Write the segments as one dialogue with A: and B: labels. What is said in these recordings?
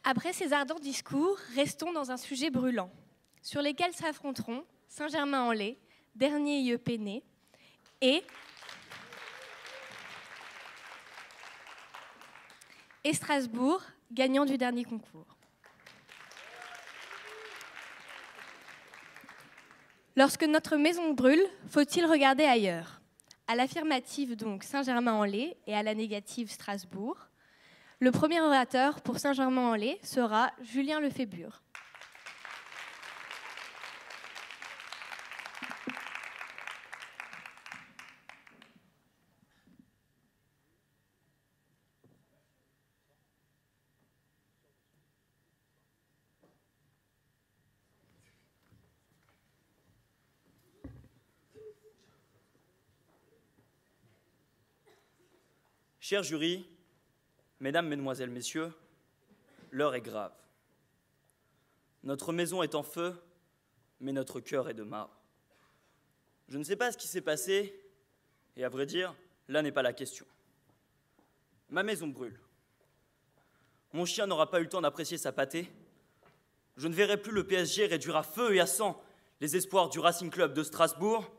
A: Après ces ardents discours, restons dans un sujet brûlant, sur lesquels s'affronteront Saint-Germain-en-Laye, dernier IEP né, et Strasbourg, gagnant du dernier concours. Lorsque notre maison brûle, faut-il regarder ailleurs? À l'affirmative, donc, Saint-Germain-en-Laye et à la négative, Strasbourg. Le premier orateur pour Saint-Germain-en-Laye sera Julien Lefébure.
B: Cher jury, mesdames, mesdemoiselles, messieurs, l'heure est grave. Notre maison est en feu, mais notre cœur est de marbre. Je ne sais pas ce qui s'est passé, et à vrai dire, là n'est pas la question. Ma maison brûle. Mon chien n'aura pas eu le temps d'apprécier sa pâtée. Je ne verrai plus le PSG réduire à feu et à sang les espoirs du Racing Club de Strasbourg,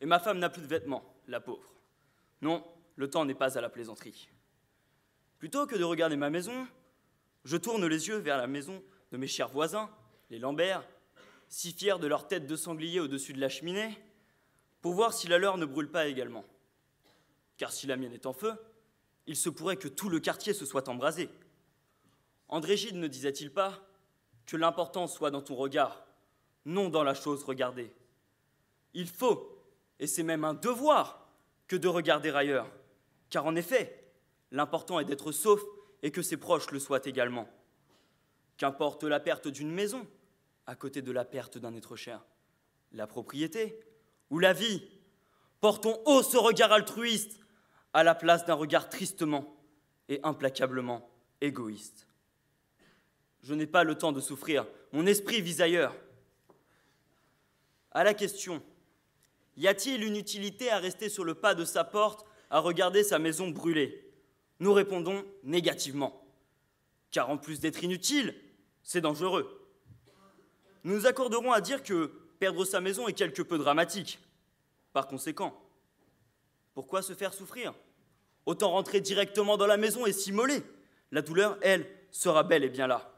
B: et ma femme n'a plus de vêtements, la pauvre. Non, le temps n'est pas à la plaisanterie. Plutôt que de regarder ma maison, je tourne les yeux vers la maison de mes chers voisins, les Lambert, si fiers de leur tête de sanglier au-dessus de la cheminée, pour voir si la leur ne brûle pas également. Car si la mienne est en feu, il se pourrait que tout le quartier se soit embrasé. André Gide ne disait-il pas que l'important soit dans ton regard, non dans la chose regardée? Il faut, et c'est même un devoir, que de regarder ailleurs. Car en effet, l'important est d'être sauf et que ses proches le soient également. Qu'importe la perte d'une maison, à côté de la perte d'un être cher, la propriété ou la vie, portons haut ce regard altruiste à la place d'un regard tristement et implacablement égoïste. Je n'ai pas le temps de souffrir, mon esprit vise ailleurs. À la question, y a-t-il une utilité à rester sur le pas de sa porte à regarder sa maison brûler? Nous répondons négativement, car en plus d'être inutile, c'est dangereux. Nous nous accorderons à dire que perdre sa maison est quelque peu dramatique. Par conséquent, pourquoi se faire souffrir? Autant rentrer directement dans la maison et s'immoler. La douleur, elle, sera bel et bien là.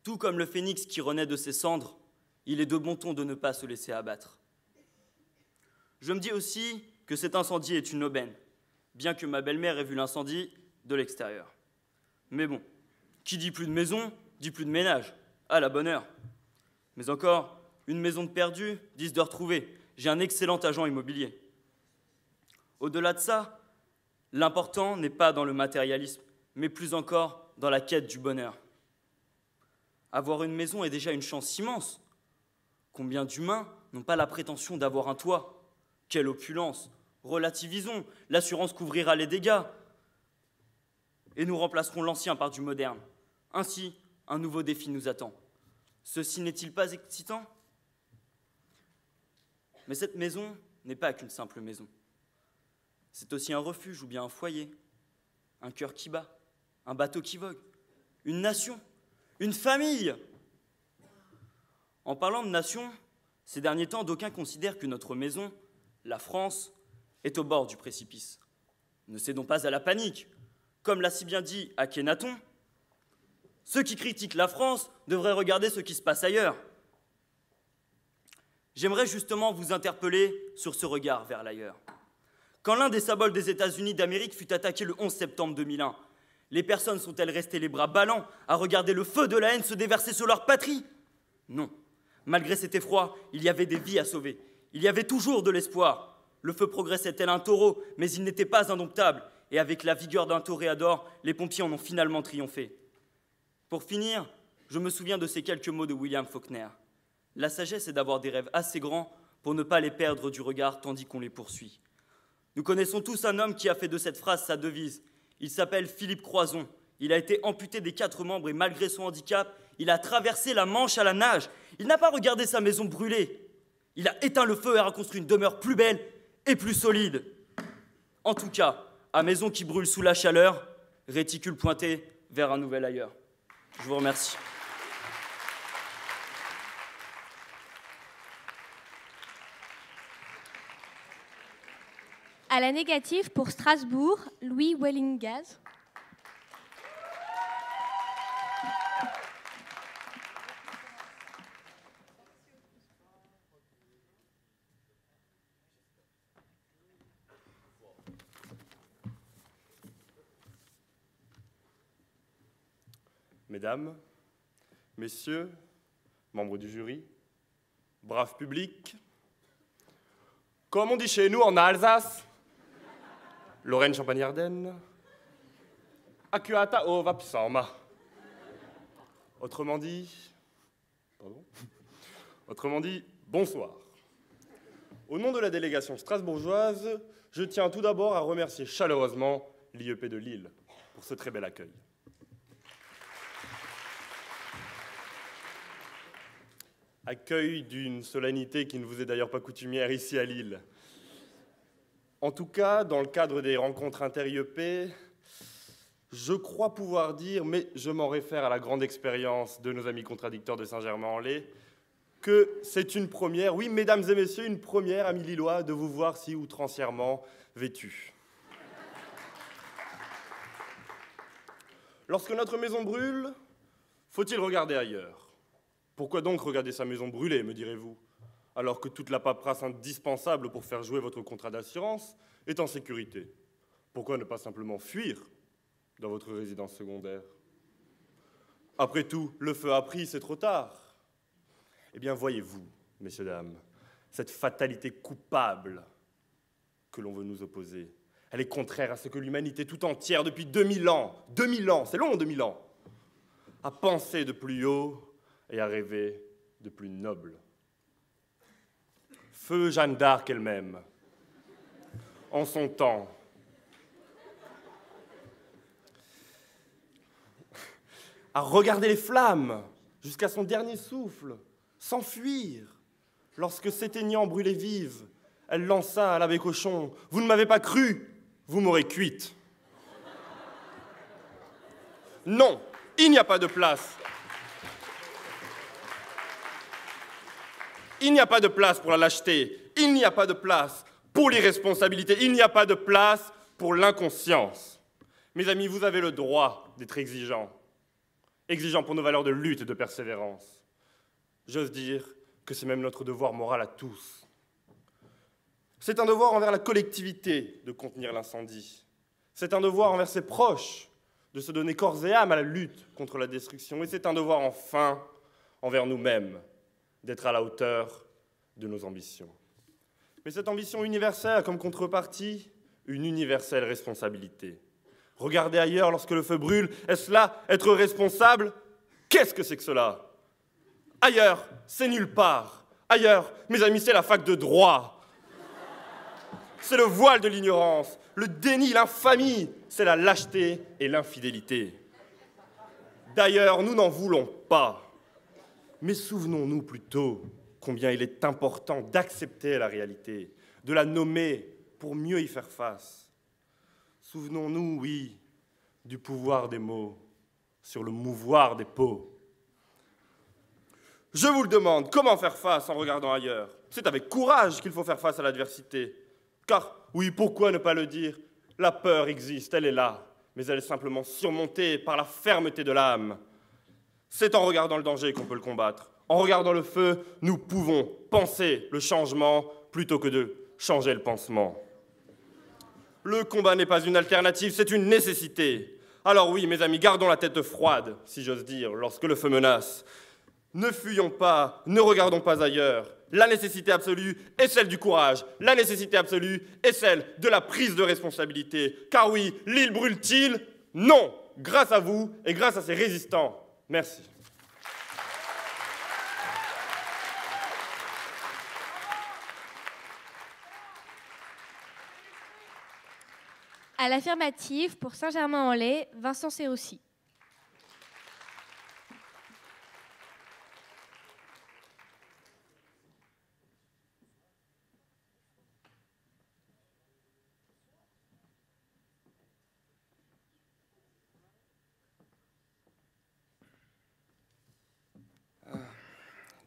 B: Tout comme le phénix qui renaît de ses cendres, il est de bon ton de ne pas se laisser abattre. Je me dis aussi que cet incendie est une aubaine, bien que ma belle-mère ait vu l'incendie de l'extérieur. Mais bon, qui dit plus de maison, dit plus de ménage. À la bonne heure. Mais encore, une maison de perdue, 10 de retrouvée. J'ai un excellent agent immobilier. Au-delà de ça, l'important n'est pas dans le matérialisme, mais plus encore dans la quête du bonheur. Avoir une maison est déjà une chance immense. Combien d'humains n'ont pas la prétention d'avoir un toit? Quelle opulence! Relativisons, l'assurance couvrira les dégâts. Et nous remplacerons l'ancien par du moderne. Ainsi, un nouveau défi nous attend. Ceci n'est-il pas excitant? Mais cette maison n'est pas qu'une simple maison. C'est aussi un refuge ou bien un foyer, un cœur qui bat, un bateau qui vogue, une nation, une famille. En parlant de nation, ces derniers temps, d'aucuns considèrent que notre maison, la France, est au bord du précipice. Ne cédons pas à la panique. Comme l'a si bien dit Akhenaton, ceux qui critiquent la France devraient regarder ce qui se passe ailleurs. J'aimerais justement vous interpeller sur ce regard vers l'ailleurs. Quand l'un des symboles des États-Unis d'Amérique fut attaqué le 11 septembre 2001, les personnes sont-elles restées les bras ballants à regarder le feu de la haine se déverser sur leur patrie? Non. Malgré cet effroi, il y avait des vies à sauver. Il y avait toujours de l'espoir. Le feu progressait tel un taureau, mais il n'était pas indomptable. Et avec la vigueur d'un toréador, les pompiers en ont finalement triomphé. Pour finir, je me souviens de ces quelques mots de William Faulkner. La sagesse est d'avoir des rêves assez grands pour ne pas les perdre du regard tandis qu'on les poursuit. Nous connaissons tous un homme qui a fait de cette phrase sa devise. Il s'appelle Philippe Croison. Il a été amputé des 4 membres et malgré son handicap, il a traversé la Manche à la nage. Il n'a pas regardé sa maison brûler. Il a éteint le feu et a reconstruit une demeure plus belle et plus solide. En tout cas, à maison qui brûle sous la chaleur, réticule pointé vers un nouvel ailleurs. Je vous remercie.
A: À la négative pour Strasbourg, Louis Wellingaz.
C: Mesdames, Messieurs, membres du jury, brave public, comme on dit chez nous en Alsace, Lorraine-Champagne-Ardenne, Accuata ova psalma. Autrement dit, bonsoir. Au nom de la délégation strasbourgeoise, je tiens tout d'abord à remercier chaleureusement l'IEP de Lille pour ce très bel accueil. Accueil d'une solennité qui ne vous est d'ailleurs pas coutumière ici à Lille. En tout cas, dans le cadre des rencontres inter-IEP, je crois pouvoir dire, mais je m'en réfère à la grande expérience de nos amis contradicteurs de Saint-Germain-en-Laye, que c'est une première, oui, mesdames et messieurs, une première, amis lillois, de vous voir si outrancièrement vêtus. Lorsque notre maison brûle, faut-il regarder ailleurs ? Pourquoi donc regarder sa maison brûler, me direz-vous, alors que toute la paperasse indispensable pour faire jouer votre contrat d'assurance est en sécurité? Pourquoi ne pas simplement fuir dans votre résidence secondaire? Après tout, le feu a pris, c'est trop tard. Eh bien, voyez-vous, messieurs, dames, cette fatalité coupable que l'on veut nous opposer, elle est contraire à ce que l'humanité tout entière, depuis 2000 ans, c'est long 2000 ans, a pensé de plus haut et à rêver de plus noble. Feu Jeanne d'Arc elle-même, en son temps, a regardé les flammes jusqu'à son dernier souffle, s'enfuir. Lorsque s'éteignant brûlée vive, elle lança à l'abbé Cochon: « Vous ne m'avez pas cru, vous m'aurez cuite. » Non, il n'y a pas de place. Il n'y a pas de place pour la lâcheté, il n'y a pas de place pour l'irresponsabilité, il n'y a pas de place pour l'inconscience. Mes amis, vous avez le droit d'être exigeants pour nos valeurs de lutte et de persévérance. J'ose dire que c'est même notre devoir moral à tous. C'est un devoir envers la collectivité de contenir l'incendie. C'est un devoir envers ses proches de se donner corps et âme à la lutte contre la destruction. Et c'est un devoir enfin envers nous-mêmes d'être à la hauteur de nos ambitions. Mais cette ambition universelle a comme contrepartie une universelle responsabilité. Regarder ailleurs lorsque le feu brûle, est-ce là être responsable? Qu'est-ce que c'est que cela? Ailleurs, c'est nulle part. Ailleurs, mes amis, c'est la fac de droit. C'est le voile de l'ignorance, le déni, l'infamie, c'est la lâcheté et l'infidélité. D'ailleurs, nous n'en voulons pas. Mais souvenons-nous plutôt combien il est important d'accepter la réalité, de la nommer pour mieux y faire face. Souvenons-nous, oui, du pouvoir des mots sur le mouvoir des peaux. Je vous le demande, comment faire face en regardant ailleurs? C'est avec courage qu'il faut faire face à l'adversité. Car, oui, pourquoi ne pas le dire? La peur existe, elle est là, mais elle est simplement surmontée par la fermeté de l'âme. C'est en regardant le danger qu'on peut le combattre. En regardant le feu, nous pouvons penser le changement plutôt que de changer le pansement. Le combat n'est pas une alternative, c'est une nécessité. Alors oui, mes amis, gardons la tête froide, si j'ose dire, lorsque le feu menace. Ne fuyons pas, ne regardons pas ailleurs. La nécessité absolue est celle du courage. La nécessité absolue est celle de la prise de responsabilité. Car oui, l'île brûle-t-il? Non, grâce à vous et grâce à ces résistants. Merci.
A: À l'affirmative pour Saint-Germain-en-Laye, Vincent Serroussi.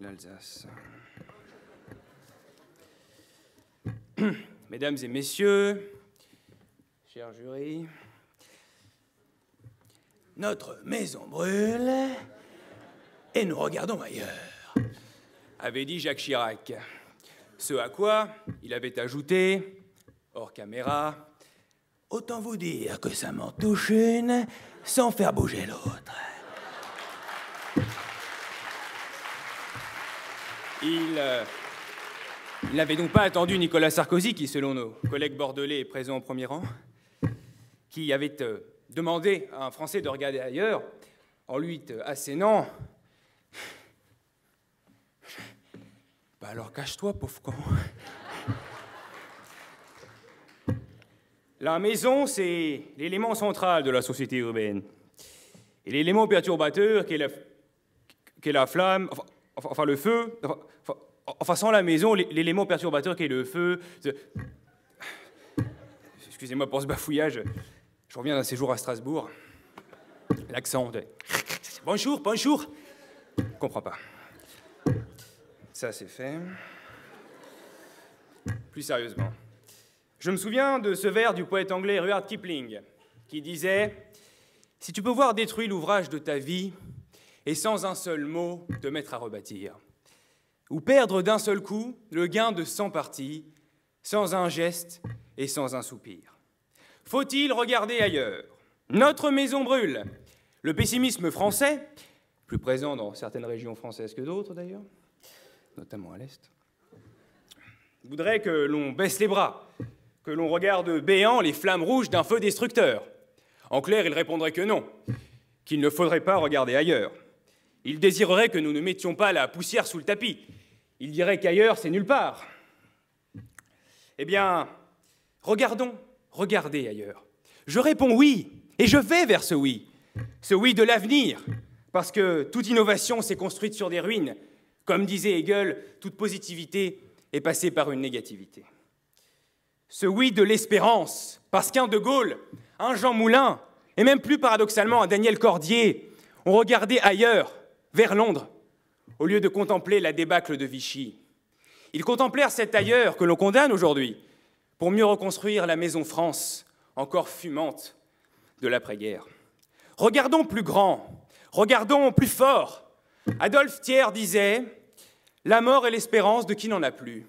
D: l'Alsace. Mesdames et messieurs, chers jurys, notre maison brûle et nous regardons ailleurs, avait dit Jacques Chirac. Ce à quoi il avait ajouté, hors caméra, autant vous dire que ça m'en touche une sans faire bouger l'autre. Il n'avait donc pas attendu Nicolas Sarkozy, qui, selon nos collègues bordelais, est présent au premier rang, qui avait demandé à un Français de regarder ailleurs, en lui assénant « Bah alors cache-toi, pauvre con !» La maison, c'est l'élément central de la société urbaine. Et l'élément perturbateur qu'est la flamme, enfin le feu, enfin sans la maison, l'élément perturbateur qu'est le feu... Excusez-moi pour ce bafouillage, je reviens d'un séjour à Strasbourg. L'accent de... Bonjour, bonjour. Je ne comprends pas. Ça, c'est fait. Plus sérieusement. Je me souviens de ce vers du poète anglais Rudyard Kipling, qui disait « Si tu peux voir détruit l'ouvrage de ta vie, et sans un seul mot te mettre à rebâtir, ou perdre d'un seul coup le gain de 100 parties, sans un geste et sans un soupir. Faut-il regarder ailleurs? Notre maison brûle. Le pessimisme français, plus présent dans certaines régions françaises que d'autres d'ailleurs, notamment à l'Est, voudrait que l'on baisse les bras, que l'on regarde béant les flammes rouges d'un feu destructeur. En clair, il répondrait que non, qu'il ne faudrait pas regarder ailleurs. Il désirerait que nous ne mettions pas la poussière sous le tapis. Il dirait qu'ailleurs, c'est nulle part. Eh bien, regardez ailleurs. Je réponds oui, et je vais vers ce oui de l'avenir, parce que toute innovation s'est construite sur des ruines. Comme disait Hegel, toute positivité est passée par une négativité. Ce oui de l'espérance, parce qu'un De Gaulle, un Jean Moulin, et même plus paradoxalement un Daniel Cordier, ont regardé ailleurs, vers Londres, au lieu de contempler la débâcle de Vichy. Ils contemplèrent cet ailleurs que l'on condamne aujourd'hui, pour mieux reconstruire la maison France, encore fumante, de l'après-guerre. Regardons plus grand, regardons plus fort. Adolphe Thiers disait « La mort est l'espérance de qui n'en a plus ».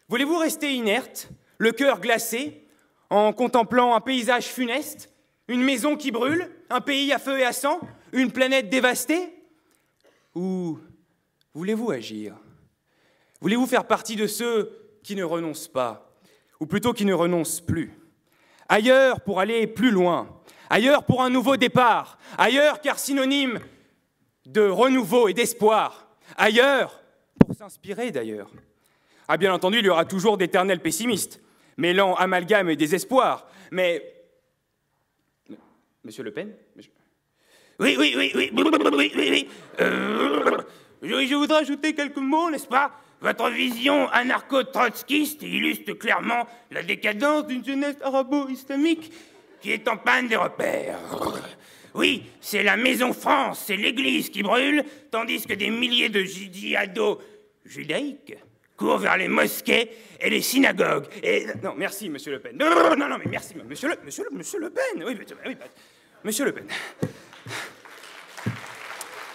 D: Voulez-vous rester inerte, le cœur glacé, en contemplant un paysage funeste, une maison qui brûle, un pays à feu et à sang, une planète dévastée? Ou voulez-vous agir? Voulez-vous faire partie de ceux qui ne renoncent pas, ou plutôt qui ne renoncent plus? Ailleurs pour aller plus loin, ailleurs pour un nouveau départ, ailleurs car synonyme de renouveau et d'espoir, ailleurs pour s'inspirer d'ailleurs. Ah, bien entendu, il y aura toujours d'éternels pessimistes, mêlant amalgame et désespoir, mais... Monsieur Le Pen? Oui. Je voudrais ajouter quelques mots, n'est-ce pas? Votre vision anarcho-trotskiste illustre clairement la décadence d'une jeunesse arabo-islamique qui est en panne des repères. Oui, c'est la maison France, c'est l'église qui brûle, tandis que des milliers de djihadistes judaïques courent vers les mosquées et les synagogues. Et... Non, merci, monsieur Le Pen. Non, mais merci, monsieur Le Pen. Oui, monsieur Le Pen.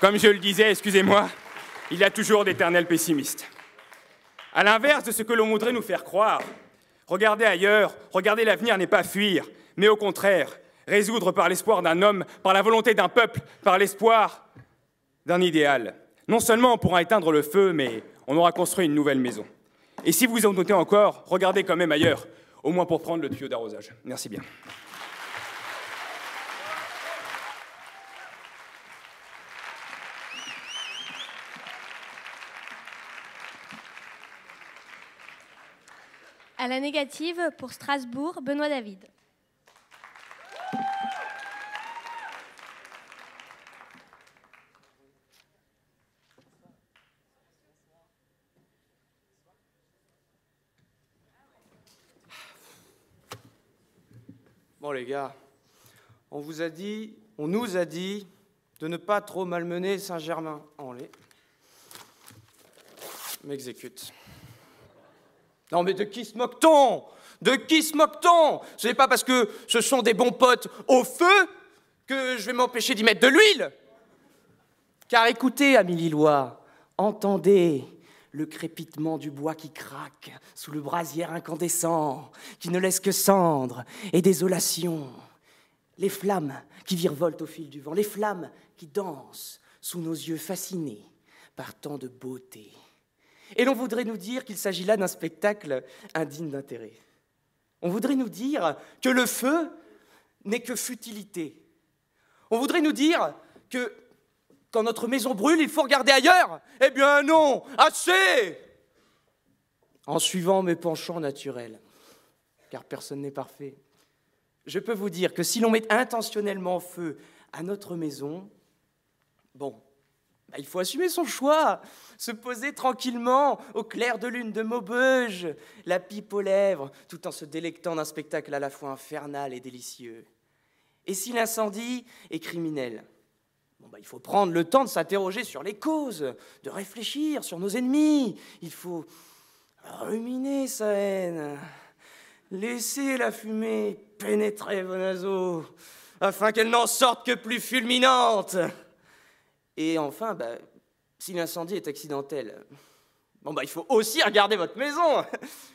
D: Comme je le disais, excusez-moi, il y a toujours d'éternels pessimistes. À l'inverse de ce que l'on voudrait nous faire croire, regarder ailleurs, regarder l'avenir n'est pas fuir, mais au contraire, résoudre par l'espoir d'un homme, par la volonté d'un peuple, par l'espoir d'un idéal. Non seulement on pourra éteindre le feu, mais on aura construit une nouvelle maison. Et si vous en doutez encore, regardez quand même ailleurs, au moins pour prendre le tuyau d'arrosage. Merci bien.
A: À la négative, pour Strasbourg, Benoît David.
E: Bon les gars, on nous a dit de ne pas trop malmener Saint-Germain-en-Laye. m'exécute. Non mais de qui se moque-t-on? De qui se moque-t-on? Ce n'est pas parce que ce sont des bons potes au feu que je vais m'empêcher d'y mettre de l'huile. Car écoutez, amis lillois, entendez le crépitement du bois qui craque sous le brasier incandescent, qui ne laisse que cendres et désolation. Les flammes qui virevoltent au fil du vent, les flammes qui dansent sous nos yeux fascinés par tant de beauté. Et l'on voudrait nous dire qu'il s'agit là d'un spectacle indigne d'intérêt. On voudrait nous dire que le feu n'est que futilité. On voudrait nous dire que quand notre maison brûle, il faut regarder ailleurs. Eh bien non, assez! En suivant mes penchants naturels, car personne n'est parfait, je peux vous dire que si l'on met intentionnellement feu à notre maison, bon, il faut assumer son choix, se poser tranquillement au clair de lune de Maubeuge, la pipe aux lèvres, tout en se délectant d'un spectacle à la fois infernal et délicieux. Et si l'incendie est criminel, il faut prendre le temps de s'interroger sur les causes, de réfléchir sur nos ennemis. Il faut ruminer sa haine, laisser la fumée pénétrer vos naseaux, afin qu'elle n'en sorte que plus fulminante. Et enfin, si l'incendie est accidentel, il faut aussi regarder votre maison.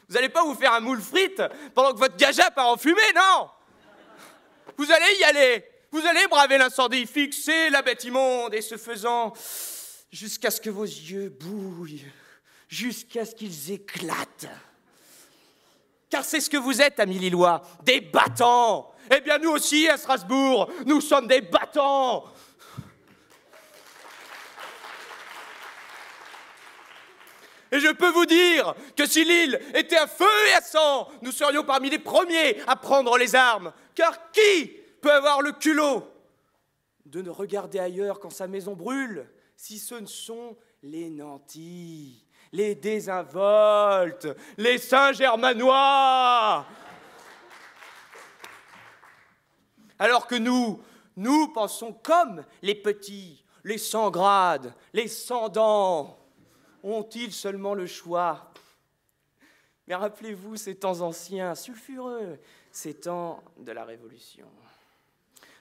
E: Vous n'allez pas vous faire un moule frites pendant que votre gaja part en fumée, non? Vous allez y aller. Vous allez braver l'incendie, fixer la bête immonde, et ce faisant, jusqu'à ce que vos yeux bouillent, jusqu'à ce qu'ils éclatent. Car c'est ce que vous êtes, amis lillois, des battants. Eh bien, nous aussi, à Strasbourg, nous sommes des battants. Et je peux vous dire que si l'île était à feu et à sang, nous serions parmi les premiers à prendre les armes. Car qui peut avoir le culot de ne regarder ailleurs quand sa maison brûle, si ce ne sont les nantis, les désinvoltes, les Saint-Germanois? Alors que nous pensons comme les petits, les sans grades, les sans dents. Ont-ils seulement le choix? Mais rappelez-vous ces temps anciens, sulfureux, ces temps de la Révolution,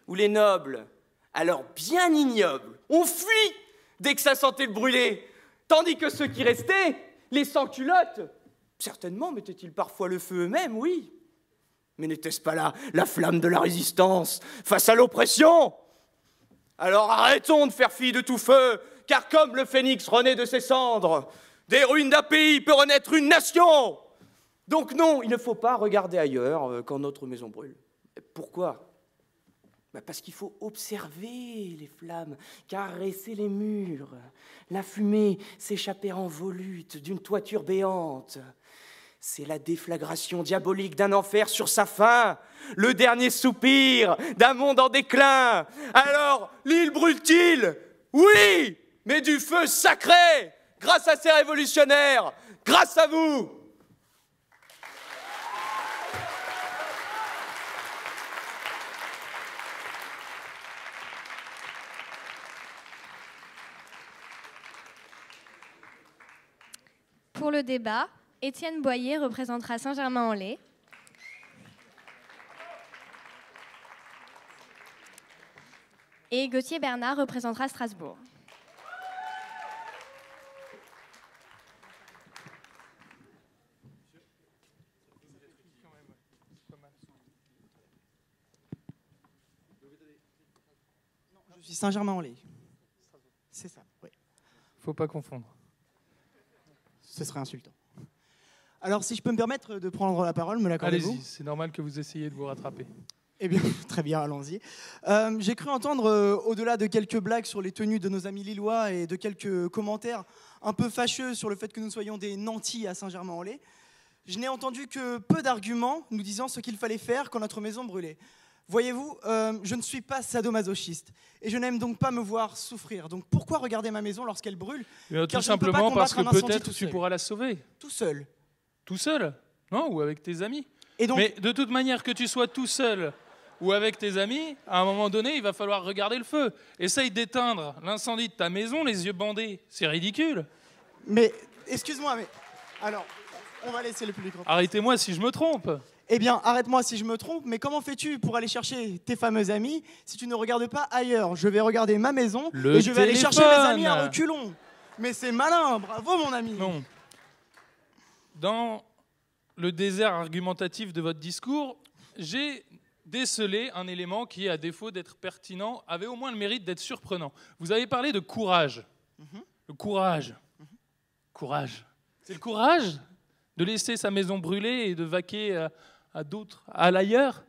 E: où les nobles, alors bien ignobles, ont fui dès que ça sentait le brûler, tandis que ceux qui restaient, les sans-culottes, certainement mettaient-ils parfois le feu eux-mêmes, oui. Mais n'était-ce pas là la flamme de la résistance face à l'oppression? Alors arrêtons de faire fi de tout feu, car comme le phénix renaît de ses cendres, des ruines d'un pays peut renaître une nation. Donc non, il ne faut pas regarder ailleurs quand notre maison brûle. Pourquoi? Parce qu'il faut observer les flammes, caresser les murs, la fumée s'échapper en volute d'une toiture béante. C'est la déflagration diabolique d'un enfer sur sa fin, le dernier soupir d'un monde en déclin. Alors, l'île brûle-t-il? Oui, mais du feu sacré, grâce à ces révolutionnaires, grâce à vous.
A: Pour le débat, Étienne Boyer représentera Saint-Germain-en-Laye. Et Gauthier Bernard représentera Strasbourg.
F: Je suis Saint-Germain-en-Laye. C'est ça, oui.
G: Faut pas confondre.
F: Ce serait insultant. Alors, si je peux me permettre de prendre la parole, me l'accordez-vous?
G: Allez-y, c'est normal que vous essayiez de vous rattraper.
F: Eh bien, très bien, allons-y. J'ai cru entendre, au-delà de quelques blagues sur les tenues de nos amis lillois et de quelques commentaires un peu fâcheux sur le fait que nous soyons des nantis à Saint-Germain-en-Laye, je n'ai entendu que peu d'arguments nous disant ce qu'il fallait faire quand notre maison brûlait. Voyez-vous, je ne suis pas sadomasochiste et je n'aime donc pas me voir souffrir. Donc pourquoi regarder ma maison lorsqu'elle brûle?
G: Tout simplement parce que peut-être tu pourras la sauver.
F: Tout seul.
G: Tout seul? Non, ou avec tes amis.
F: Et donc,
G: mais de toute manière, que tu sois tout seul ou avec tes amis, à un moment donné, il va falloir regarder le feu. Essaye d'éteindre l'incendie de ta maison, les yeux bandés. C'est ridicule.
F: Mais excuse-moi, mais... Alors, on va laisser le public.
G: Arrêtez-moi si je me trompe.
F: Eh bien, arrête-moi si je me trompe, mais comment fais-tu pour aller chercher tes fameux amis si tu ne regardes pas ailleurs? Je vais regarder ma maison et je vais aller chercher mes amis à reculons. Mais c'est malin, bravo mon ami.
G: Non. Dans le désert argumentatif de votre discours, j'ai décelé un élément qui, à défaut d'être pertinent, avait au moins le mérite d'être surprenant. Vous avez parlé de courage. Le courage. Courage. C'est le courage de laisser sa maison brûler et de vaquer à d'autres, à l'ailleurs.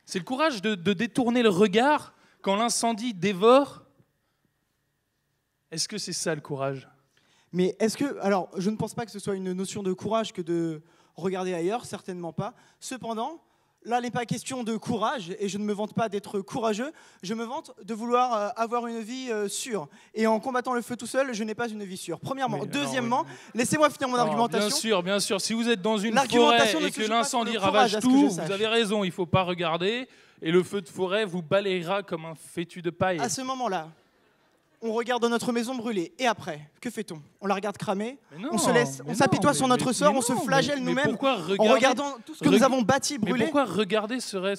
G: C'est le courage de détourner le regard quand l'incendie dévore. Est-ce que c'est ça le courage?
F: Mais est-ce que... Alors, je ne pense pas que ce soit une notion de courage que de regarder ailleurs, certainement pas. Cependant, là, il n'est pas question de courage, et je ne me vante pas d'être courageux, je me vante de vouloir avoir une vie sûre. Et en combattant le feu tout seul, je n'ai pas une vie sûre. Premièrement. Deuxièmement, laissez-moi finir mon argumentation.
G: Bien sûr. Si vous êtes dans une forêt et que l'incendie ravage tout, vous avez raison, il ne faut pas regarder, et le feu de forêt vous balayera comme un fétu de paille.
F: À ce moment-là, on regarde notre maison brûler. Et après, que fait-on? On la regarde cramer, on se laisse, on s'apitoie sur notre sort, on se flagelle nous-mêmes en regardant tout ce que nous avons bâti brûler.
G: Mais pourquoi regarder serait...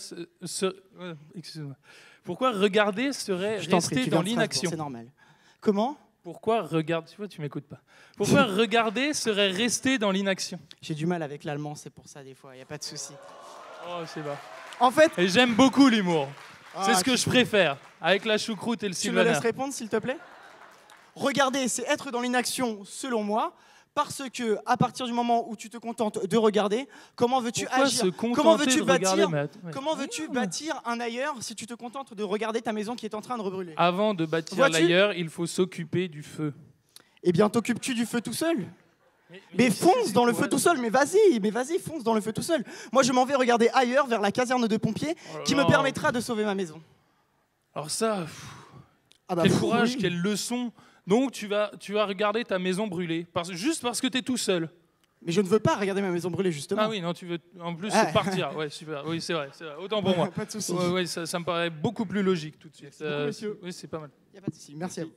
G: Excusez-moi. Pourquoi regarder serait rester dans l'inaction?
F: C'est normal. Comment?
G: Pourquoi regarder... Tu vois, tu m'écoutes pas. Pourquoi regarder serait rester dans l'inaction?
F: J'ai du mal avec l'allemand, c'est pour ça des fois, il n'y a pas de souci.
G: Oh, c'est bas.
F: En fait...
G: Et j'aime beaucoup l'humour. C'est ce que je préfère, avec la choucroute et le sylvaner.
F: Tu me laisses répondre, s'il te plaît? Regarder, c'est être dans l'inaction, selon moi, parce que à partir du moment où tu te contentes de regarder, comment veux-tu agir? Comment veux-tu bâtir un ailleurs si tu te contentes de regarder ta maison qui est en train de rebrûler?
G: Avant de bâtir l'ailleurs, il faut s'occuper du feu.
F: Eh bien, t'occupes-tu du feu tout seul? Mais fonce dans le feu tout seul, mais vas-y, fonce dans le feu tout seul. Moi, je m'en vais regarder ailleurs, vers la caserne de pompiers, qui me permettra de sauver ma maison.
G: Alors ça, quel courage, quelle leçon. Donc, tu vas regarder ta maison brûler, juste parce que tu es tout seul.
F: Mais je ne veux pas regarder ma maison brûler, justement.
G: Ah oui, non, tu veux en plus partir. Ouais, super. Oui, c'est vrai. Autant pour moi.
F: Pas de souci.
G: Ouais, ça me paraît beaucoup plus logique tout de suite.
F: Merci beaucoup, monsieur.
G: Oui, c'est pas mal.
F: Il n'y a pas de souci. Merci à vous.